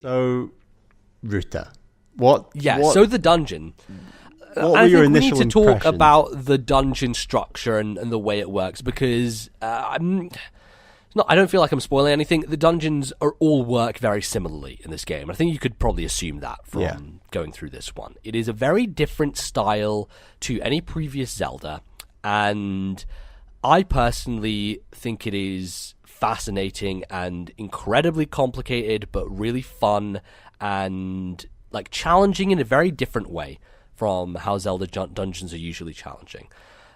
So, Ruta. What? So the dungeon. What were your initial we need to talk impressions? about the dungeon structure and the way it works, because I don't feel like I'm spoiling anything. The dungeons all work very similarly in this game. I think you could probably assume that from going through this one. It is a very different style to any previous Zelda, and I personally think it is fascinating and incredibly complicated, but really fun and like challenging in a very different way from how Zelda dungeons are usually challenging.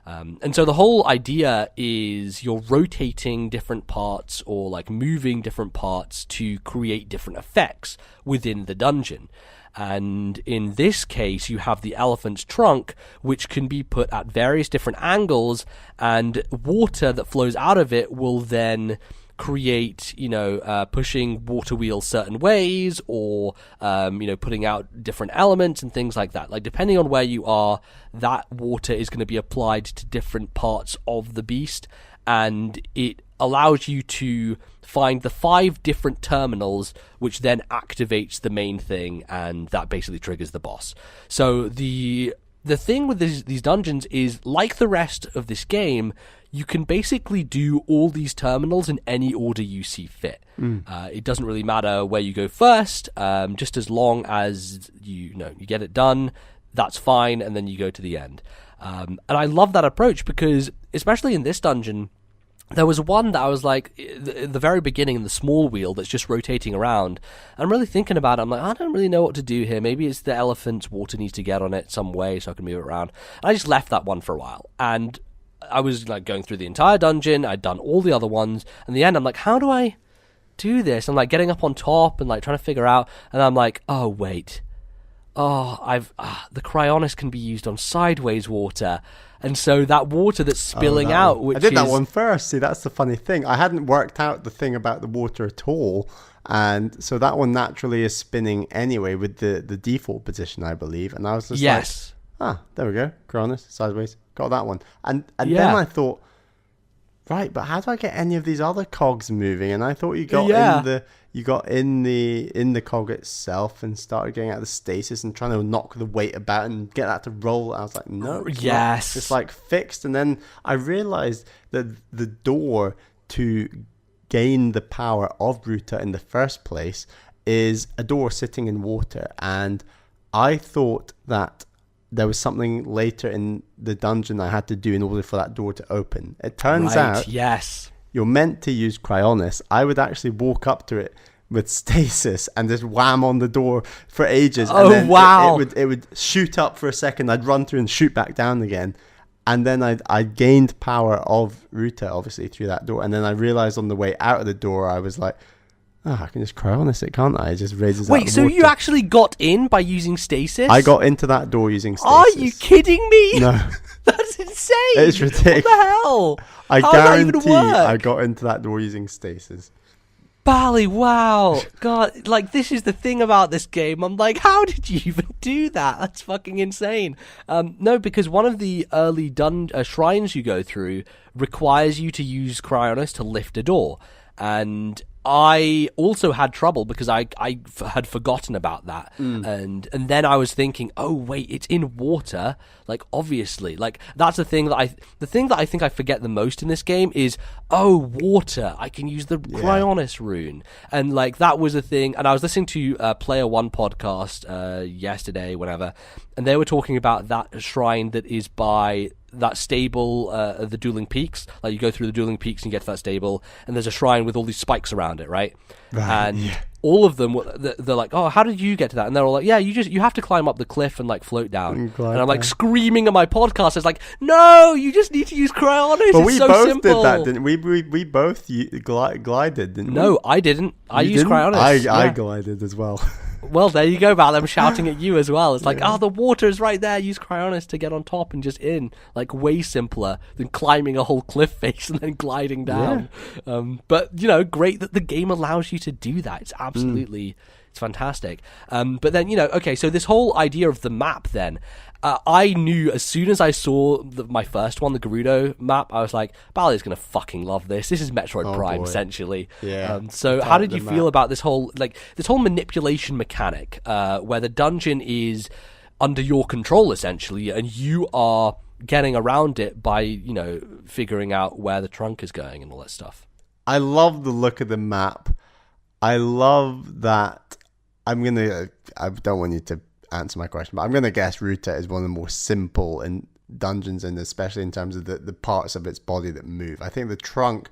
And so the whole idea is you're rotating different parts or like moving different parts to create different effects within the dungeon. And in this case, you have the elephant's trunk, which can be put at various different angles, and water that flows out of it will then create, pushing water wheels certain ways, or, putting out different elements and things like that. Like, depending on where you are, that water is going to be applied to different parts of the beast, and it allows you to find the 5 different terminals, which then activates the main thing, and that basically triggers the boss. So the thing with these dungeons is, like the rest of this game, you can basically do all these terminals in any order you see fit. It doesn't really matter where you go first, just as long as you get it done, that's fine, and then you go to the end. And I love that approach because, especially in this dungeon, there was one that I was like, the very beginning, the small wheel that's just rotating around. I'm really thinking about it. I'm like, I don't really know what to do here. Maybe it's the elephant's water needs to get on it some way so I can move it around. And I just left that one for a while. And I was like going through the entire dungeon. I'd done all the other ones. And in the end, I'm like, how do I do this? I'm like getting up on top and like trying to figure out. And I'm like, oh, wait. The cryonis can be used on sideways water. And so that water that's spilling out, which I did that one first. See, that's the funny thing. I hadn't worked out the thing about the water at all. And so that one naturally is spinning anyway with the default position, I believe. And I was just like, there we go. Cryonis, sideways. Got that one. And then I thought, right, but how do I get any of these other cogs moving? And I thought you got in the cog itself and started getting out of the stasis and trying to knock the weight about and get that to roll. I was like, no, it's like fixed. And then I realized that the door to gain the power of Ruta in the first place is a door sitting in water. And I thought that there was something later in the dungeon I had to do in order for that door to open. It turns out you're meant to use cryonis. I would actually walk up to it with stasis and just wham on the door for ages. Oh, and then wow. It would shoot up for a second. I'd run through and shoot back down again. And then I gained power of Ruta, obviously, through that door. And then I realized on the way out of the door, I was like, I can just cryonis it, can't I? It just raises out the water. Wait, so you actually got in by using stasis? I got into that door using stasis. Are you kidding me? No. That's insane. It's ridiculous. What the hell? I How guarantee does that even work? I got into that door using stasis. Bally, wow. God, like, this is the thing about this game. I'm like, how did you even do that? That's fucking insane. No, because one of the early shrines you go through requires you to use cryonis to lift a door. And I also had trouble because I had forgotten about that. And then I was thinking, oh wait, it's in water. Like, obviously, like that's the thing that I think I forget the most in this game is, water. I can use the cryonis rune. And like that was a thing. And I was listening to Player One podcast yesterday, whenever, and they were talking about that shrine that is by that stable, the Dueling Peaks. Like, you go through the Dueling Peaks and you get to that stable, and there's a shrine with all these spikes around it, right? And all of them, they're like, oh, how did you get to that? And they're all like, yeah, you have to climb up the cliff and like float down. And I'm like screaming at my podcast. It's like, no, you just need to use cryonis. But it's so both simple. did that, didn't we? We both glided, didn't we? No, I didn't. I used cryonis. I glided as well. Well, there you go, Val. I'm shouting at you as well. It's like, the water is right there. Use cryonis to get on top and just in. Like, way simpler than climbing a whole cliff face and then gliding down. But, great that the game allows you to do that. It's absolutely It's fantastic. But then, okay, so this whole idea of the map then, I knew as soon as I saw my first one, the Gerudo map, I was like, Bally's going to fucking love this. This is Metroid Prime, essentially. Yeah. So how did you feel about this whole manipulation mechanic, where the dungeon is under your control, essentially, and you are getting around it by, figuring out where the trunk is going and all that stuff? I love the look of the map. I love that. I don't want you to answer my question, but I'm going to guess Ruta is one of the more simple in dungeons, and especially in terms of the parts of its body that move. I think the trunk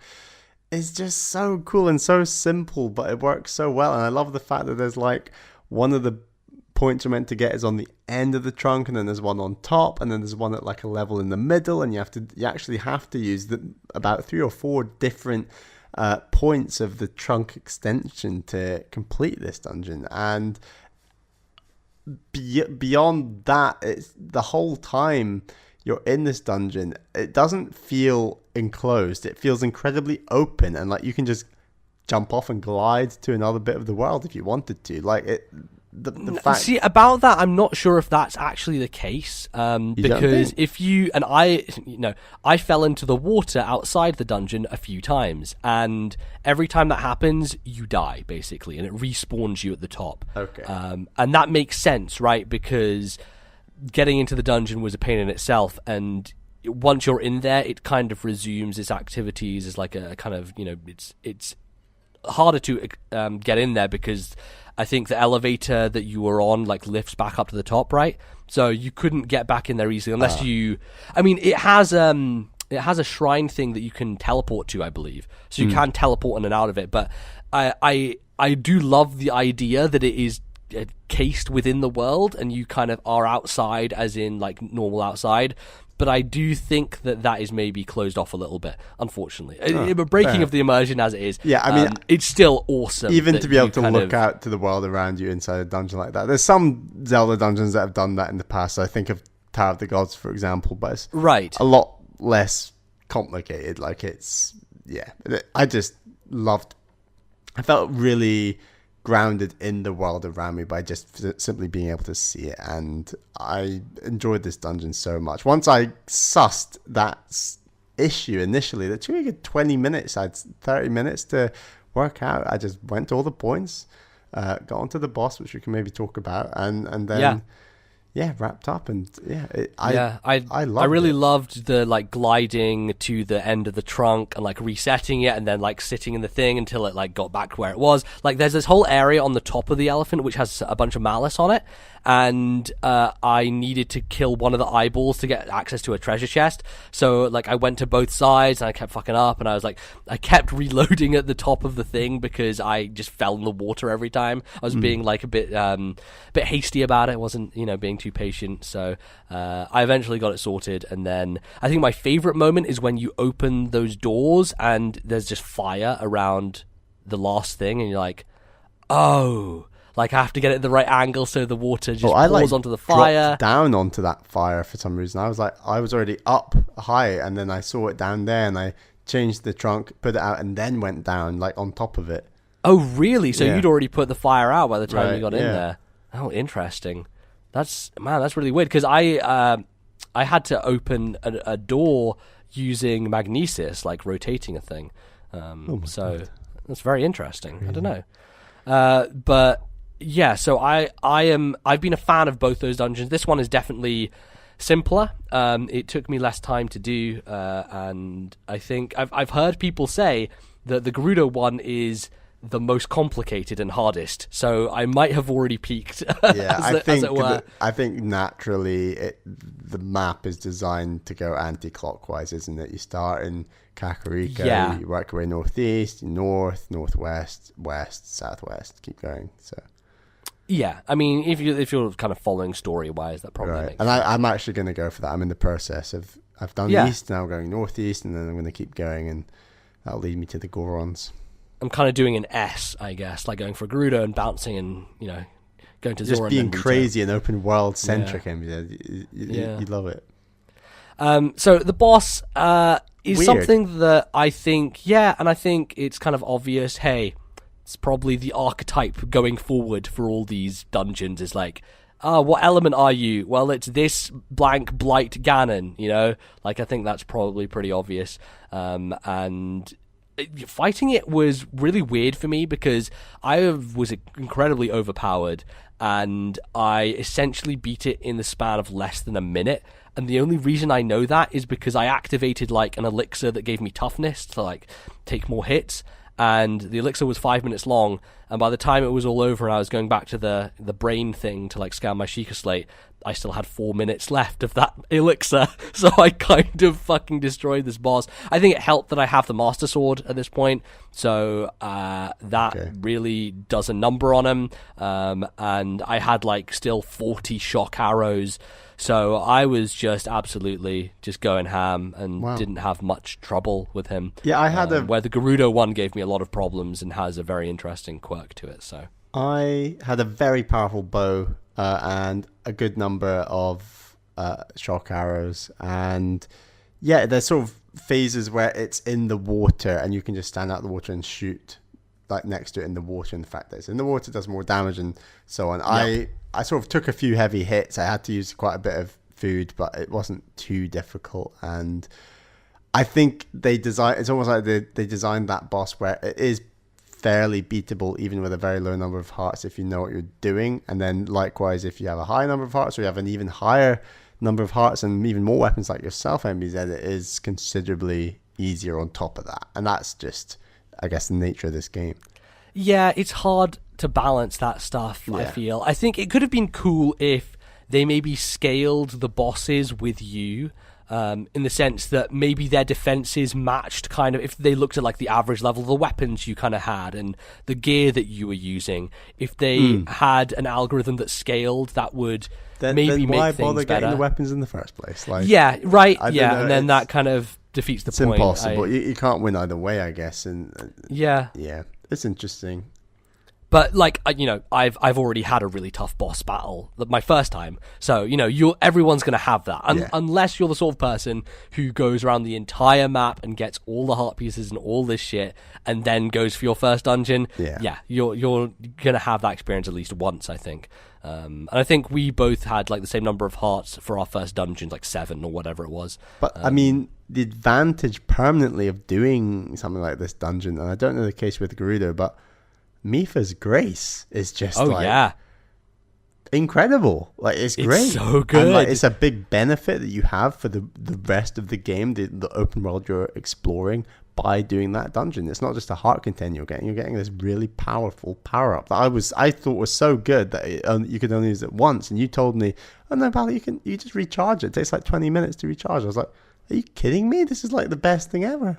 is just so cool and so simple, but it works so well. And I love the fact that there's like one of the points you're meant to get is on the end of the trunk, and then there's one on top, and then there's one at like a level in the middle, and you actually have to use about 3 or 4 different points of the trunk extension to complete this dungeon. And beyond that, it's the whole time you're in this dungeon, it doesn't feel enclosed. It feels incredibly open, and like you can just jump off and glide to another bit of the world if you wanted to. Like it. The fact... See, about that, I'm not sure if that's actually the case. Because if you and I fell into the water outside the dungeon a few times, and every time that happens, you die basically, and it respawns you at the top. Okay. And that makes sense, right? Because getting into the dungeon was a pain in itself, and once you're in there, it kind of resumes its activities as like a kind of it's harder to get in there because I think the elevator that you were on like lifts back up to the top, right? So you couldn't get back in there easily unless you. I mean, it has a shrine thing that you can teleport to, I believe. So you can teleport in and out of it. But I do love the idea that it is cased within the world, and you kind of are outside, as in like normal outside. But I do think that is maybe closed off a little bit, unfortunately. A breaking of the immersion as it is. Yeah, I mean, it's still awesome. Even to be able to look out to the world around you inside a dungeon like that. There's some Zelda dungeons that have done that in the past. So I think of Tower of the Gods, for example, but it's a lot less complicated. Like I felt really grounded in the world around me by just simply being able to see it, and I enjoyed this dungeon so much. Once I sussed that issue initially, that took me 20 minutes, I had 30 minutes to work out. I just went to all the points, got onto the boss, which we can maybe talk about, and then wrapped up, and I really loved the like gliding to the end of the trunk and like resetting it, and then like sitting in the thing until it like got back to where it was. Like there's this whole area on the top of the elephant which has a bunch of malice on it, and I needed to kill one of the eyeballs to get access to a treasure chest. So like I went to both sides and I kept fucking up, and I kept reloading at the top of the thing because I just fell in the water every time. I was being like a bit hasty about it. I wasn't being too patient. So I eventually got it sorted, and then I think my favorite moment is when you open those doors and there's just fire around the last thing, and you're like, oh. Like, I have to get it at the right angle so the water just pours onto the fire. Dropped down onto that fire for some reason. I was already up high, and then I saw it down there, and I changed the trunk, put it out, and then went down, like, on top of it. Oh, really? So you'd already put the fire out by the time you got in there? Oh, interesting. That's really weird, because I had to open a door using magnesis, like rotating a thing. So that's very interesting. I don't know. But... yeah, so I've been a fan of both those dungeons. This one is definitely simpler. It took me less time to do, and I think I've heard people say that the Gerudo one is the most complicated and hardest. So I might have already peaked. Yeah, I think naturally the map is designed to go anti-clockwise, isn't it? You start in Kakariko, you work your way northeast, north, northwest, west, southwest, keep going. So. Yeah, I mean, if you're kind of following story-wise, that probably makes sense. And I'm actually going to go for that. I'm in the process of... I've done east, now I'm going northeast, and then I'm going to keep going, and that'll lead me to the Gorons. I'm kind of doing an S, I guess, like going for Gerudo and bouncing and, going to Zora. Just being crazy and open world-centric, you love it. So the boss is something that I think, and I think it's kind of obvious, hey... It's probably the archetype going forward for all these dungeons is like, what element are you? Well, it's this blank blight Ganon, you know? Like, I think that's probably pretty obvious. And fighting it was really weird for me because I was incredibly overpowered and I essentially beat it in the span of less than a minute. And the only reason I know that is because I activated like an elixir that gave me toughness to like take more hits. And the elixir was 5 minutes long, and by the time it was all over and I was going back to the brain thing to like scan my Sheikah Slate, I still had 4 minutes left of that elixir, so I kind of fucking destroyed this boss. I think it helped that I have the Master Sword at this point, so that really does a number on him, and I had like still 40 shock arrows, so I was just absolutely just going ham and didn't have much trouble with him. Yeah, I had where the Gerudo one gave me a lot of problems and has a very interesting quirk to it. So I had a very powerful bow and a good number of shock arrows, and yeah, there's sort of phases where it's in the water and you can just stand out the water and shoot like next to it in the water, and the fact that it's in the water does more damage and so on. Yep. I sort of took a few heavy hits. I had to use quite a bit of food, but it wasn't too difficult. And I think it's almost like they designed that boss where it is fairly beatable even with a very low number of hearts if you know what you're doing. And then likewise, if you have a high number of hearts or you have an even higher number of hearts and even more weapons like yourself, MBZ, it is considerably easier on top of that. And that's just, I guess, the nature of this game. Yeah, it's hard to balance that stuff, I feel. I think it could have been cool if they maybe scaled the bosses with you, in the sense that maybe their defenses matched kind of, if they looked at like the average level of the weapons you kind of had and the gear that you were using, if they had an algorithm that scaled, that would maybe make things better. Why bother getting the weapons in the first place? Like, yeah, right, yeah, and then that kind of defeats the point. It's impossible. You can't win either way, I guess. And yeah, it's interesting. But like, you know, I've already had a really tough boss battle my first time, so you know, everyone's gonna have that, unless you're the sort of person who goes around the entire map and gets all the heart pieces and all this shit, and then goes for your first dungeon. Yeah, you're gonna have that experience at least once, I think. And I think we both had like the same number of hearts for our first dungeons, like 7 or whatever it was. But I mean, the advantage permanently of doing something like this dungeon, and I don't know the case with Gerudo, but Mipha's Grace is just incredible. Like, it's great. It's so good. And, like, it's a big benefit that you have for the rest of the game, the open world you're exploring by doing that dungeon. It's not just a heart container you're getting this really powerful power up that I thought was so good that you could only use it once. And you told me, oh no, pal, you just recharge it. It takes like 20 minutes to recharge. I was like, are you kidding me? This is like the best thing ever.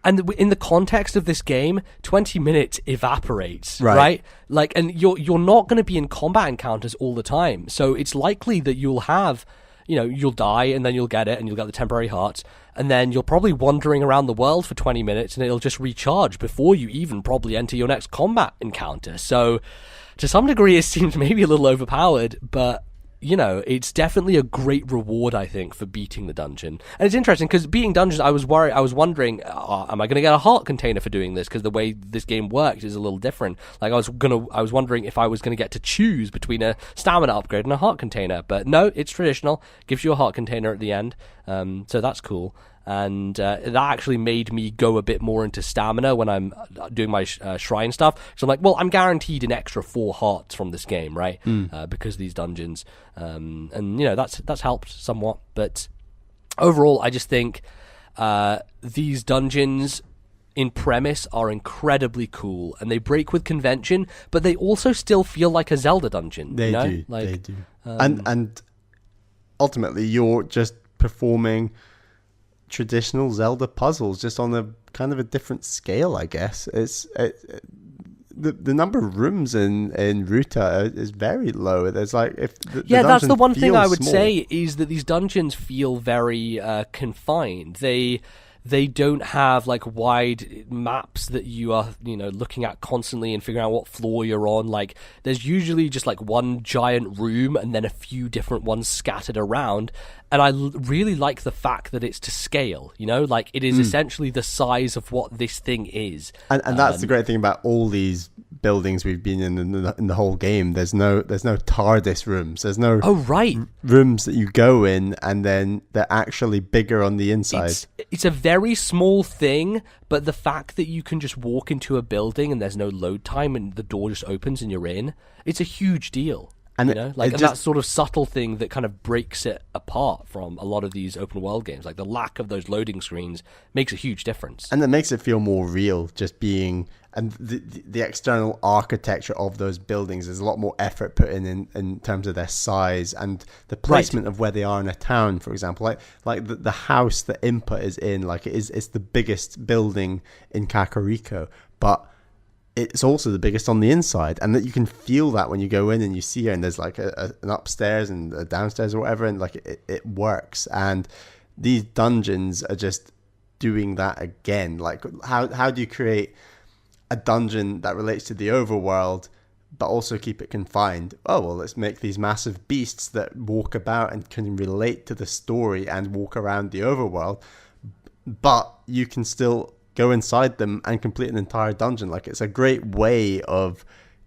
And in the context of this game, 20 minutes evaporates, right? Like, and you're not going to be in combat encounters all the time. So it's likely that you'll have, you know, you'll die and then you'll get it and you'll get the temporary hearts. And then you're probably wandering around the world for 20 minutes and it'll just recharge before you even probably enter your next combat encounter. So to some degree, it seems maybe a little overpowered, but you know, it's definitely a great reward, I think, for beating the dungeon. And it's interesting because beating dungeons, I was wondering, am I going to get a heart container for doing this? Because the way this game works is a little different. Like, I was wondering if I was going to get to choose between a stamina upgrade and a heart container. But no, it's traditional. Gives you a heart container at the end. So that's cool. And that actually made me go a bit more into stamina when I'm doing my shrine stuff. So I'm like, well, I'm guaranteed an extra 4 hearts from this game, right? Because of these dungeons. And, you know, that's helped somewhat. But overall, I just think these dungeons in premise are incredibly cool. And they break with convention, but they also still feel like a Zelda dungeon. They do. And ultimately, you're just performing traditional Zelda puzzles just on a kind of a different scale, I guess. The number of rooms in Ruta is very low. There's like that's the one thing I would say is that these dungeons feel very confined. They don't have like wide maps that you are, you know, looking at constantly and figuring out what floor you're on. Like, there's usually just like one giant room and then a few different ones scattered around. And I really like the fact that it's to scale, like it is essentially the size of what this thing is. And that's the great thing about all these buildings we've been in the whole game. There's no TARDIS rooms. There's no rooms that you go in and then they're actually bigger on the inside. It's a very small thing, but the fact that you can just walk into a building and there's no load time and the door just opens and you're in, it's a huge deal. And and that sort of subtle thing that kind of breaks it apart from a lot of these open world games, like the lack of those loading screens makes a huge difference. And it makes it feel more real, just being, and the external architecture of those buildings, there's a lot more effort put in terms of their size and the placement of where they are in a town, for example. Like the house that Impa is in, like it's the biggest building in Kakariko, but it's also the biggest on the inside, and that you can feel that when you go in and you see her, and there's like an upstairs and a downstairs or whatever, and like it works. And these dungeons are just doing that again. Like how do you create a dungeon that relates to the overworld but also keep it confined? Oh, well, let's make these massive beasts that walk about and can relate to the story and walk around the overworld, but you can still go inside them and complete an entire dungeon. Like, it's a great way of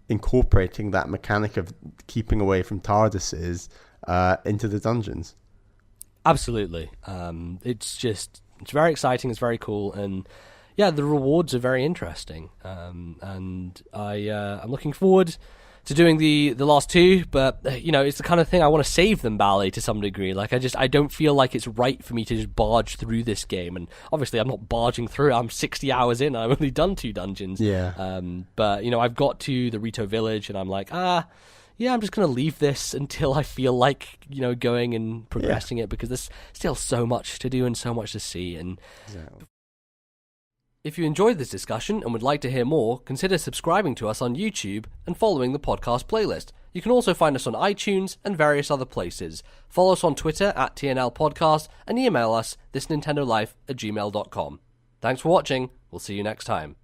incorporating that mechanic of keeping away from TARDISes into the dungeons. Absolutely. It's very exciting. It's very cool. And yeah, the rewards are very interesting. And I'm looking forward to doing the last two, but it's the kind of thing I want to save them, Bally, to some degree. Like, I don't feel like it's right for me to just barge through this game, and obviously I'm not barging through it. I'm 60 hours in, I've only done 2 dungeons. Yeah. But I've got to the Ruta village, and I'm like, I'm just gonna leave this until I feel like going and progressing it, because there's still so much to do and so much to see. And exactly. If you enjoyed this discussion and would like to hear more, consider subscribing to us on YouTube and following the podcast playlist. You can also find us on iTunes and various other places. Follow us on Twitter at TNL Podcast and email us thisnintendolife@gmail.com. Thanks for watching. We'll see you next time.